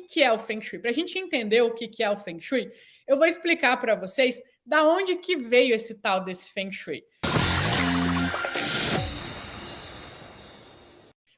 que é o Feng Shui. Para a gente entender o que é o Feng Shui, eu vou explicar para vocês da onde que veio esse tal desse Feng Shui.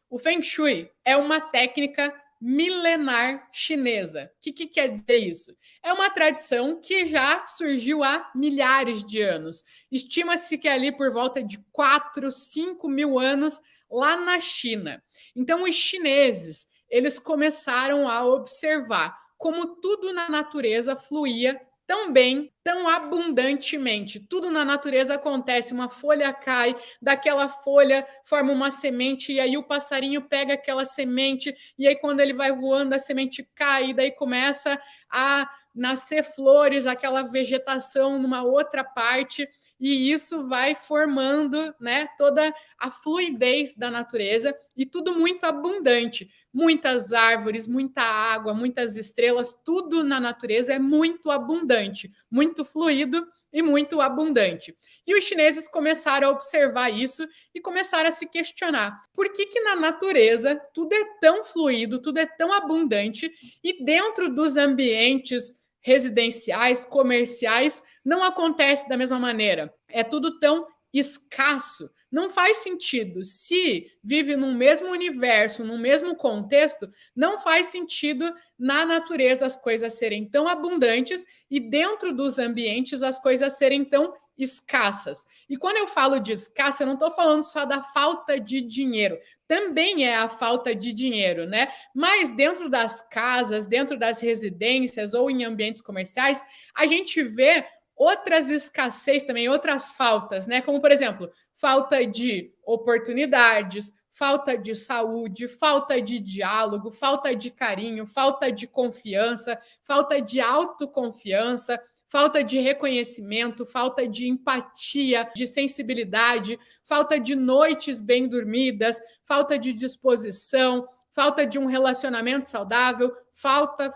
O Feng Shui é uma técnica milenar chinesa. O que quer dizer isso? É uma tradição que já surgiu há milhares de anos. Estima-se que é ali por volta de 4, 5 mil anos lá na China. Então, os chineses, eles começaram a observar como tudo na natureza fluía tão bem, tão abundantemente. Tudo na natureza acontece, uma folha cai, daquela folha forma uma semente, e aí o passarinho pega aquela semente, e aí quando ele vai voando, a semente cai, e daí começa a nascer flores, aquela vegetação numa outra parte, e isso vai formando, né, toda a fluidez da natureza, e tudo muito abundante. Muitas árvores, muita água, muitas estrelas, tudo na natureza é muito abundante, muito fluido e muito abundante. E os chineses começaram a observar isso e começaram a se questionar por que na natureza tudo é tão fluido, tudo é tão abundante e dentro dos ambientes residenciais, comerciais, não acontece da mesma maneira. É tudo tão escasso. Não faz sentido. Se vive num mesmo universo, num mesmo contexto, não faz sentido na natureza as coisas serem tão abundantes e dentro dos ambientes as coisas serem tão escassas. E quando eu falo de escassa, eu não estou falando só da falta de dinheiro. Também é a falta de dinheiro, né? Mas dentro das casas, dentro das residências ou em ambientes comerciais, a gente vê outras escassez também, outras faltas, né? Como, por exemplo, falta de oportunidades, falta de saúde, falta de diálogo, falta de carinho, falta de confiança, falta de autoconfiança, falta de reconhecimento, falta de empatia, de sensibilidade, falta de noites bem dormidas, falta de disposição, falta de um relacionamento saudável, falta.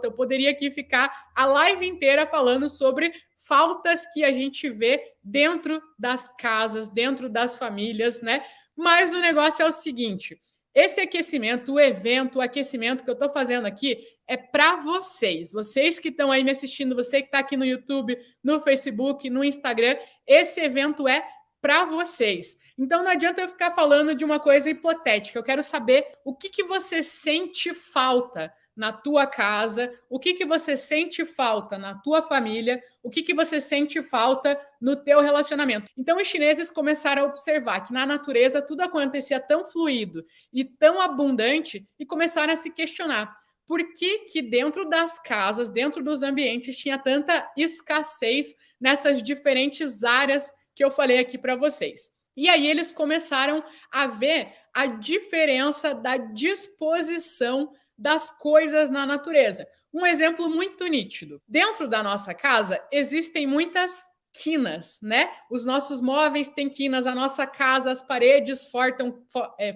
Eu poderia aqui ficar a live inteira falando sobre faltas que a gente vê dentro das casas, dentro das famílias, né? Mas o negócio é o seguinte: esse aquecimento, o evento, o aquecimento que eu estou fazendo aqui é para vocês. Vocês que estão aí me assistindo, você que está aqui no YouTube, no Facebook, no Instagram, esse evento é para vocês. Então não adianta eu ficar falando de uma coisa hipotética. Eu quero saber o que você sente falta na tua casa, o que você sente falta na tua família, o que você sente falta no teu relacionamento. Então os chineses começaram a observar que na natureza tudo acontecia tão fluido e tão abundante e começaram a se questionar por que dentro das casas, dentro dos ambientes, tinha tanta escassez nessas diferentes áreas que eu falei aqui para vocês. E aí eles começaram a ver a diferença da disposição das coisas na natureza. Um exemplo muito nítido. Dentro da nossa casa existem muitas quinas, né? Os nossos móveis têm quinas, a nossa casa, as paredes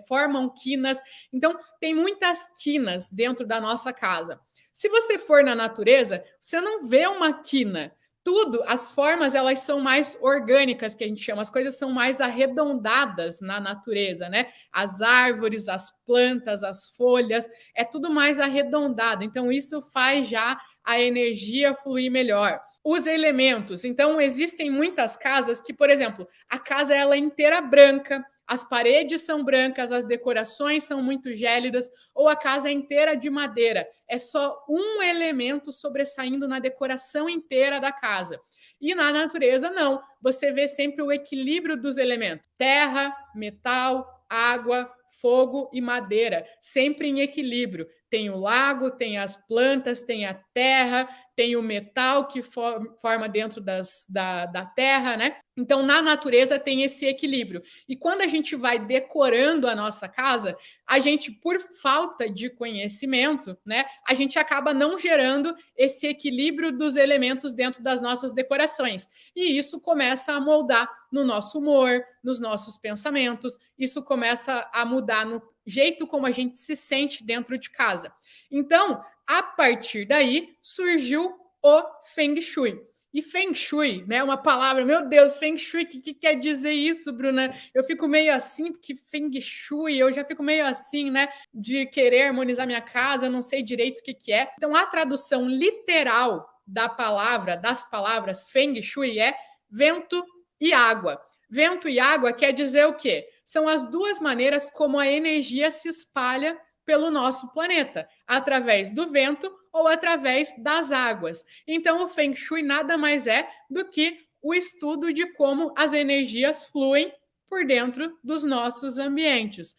formam quinas. Então, tem muitas quinas dentro da nossa casa. Se você for na natureza, você não vê uma quina. Tudo, as formas, elas são mais orgânicas, que a gente chama, as coisas são mais arredondadas na natureza, né? As árvores, as plantas, as folhas, é tudo mais arredondado. Então, isso faz já a energia fluir melhor. Os elementos, então, existem muitas casas que, por exemplo, a casa ela é inteira branca, as paredes são brancas, as decorações são muito gélidas, ou a casa é inteira de madeira. É só um elemento sobressaindo na decoração inteira da casa. E na natureza, não. Você vê sempre o equilíbrio dos elementos. Terra, metal, água, fogo e madeira. Sempre em equilíbrio. Tem o lago, tem as plantas, tem a terra, tem o metal que forma dentro da terra, né? Então, na natureza tem esse equilíbrio. E quando a gente vai decorando a nossa casa, a gente, por falta de conhecimento, né, a gente acaba não gerando esse equilíbrio dos elementos dentro das nossas decorações. E isso começa a moldar no nosso humor, nos nossos pensamentos, isso começa a mudar no jeito como a gente se sente dentro de casa. Então, a partir daí, surgiu o Feng Shui. E Feng Shui, né? Uma palavra, meu Deus, Feng Shui, o que quer dizer isso, Bruna? Eu fico meio assim, porque Feng Shui, eu já fico meio assim, né? De querer harmonizar minha casa, eu não sei direito o que é. Então, a tradução literal das palavras Feng Shui é vento e água. Vento e água quer dizer o quê? São as duas maneiras como a energia se espalha pelo nosso planeta, através do vento ou através das águas. Então, o Feng Shui nada mais é do que o estudo de como as energias fluem por dentro dos nossos ambientes.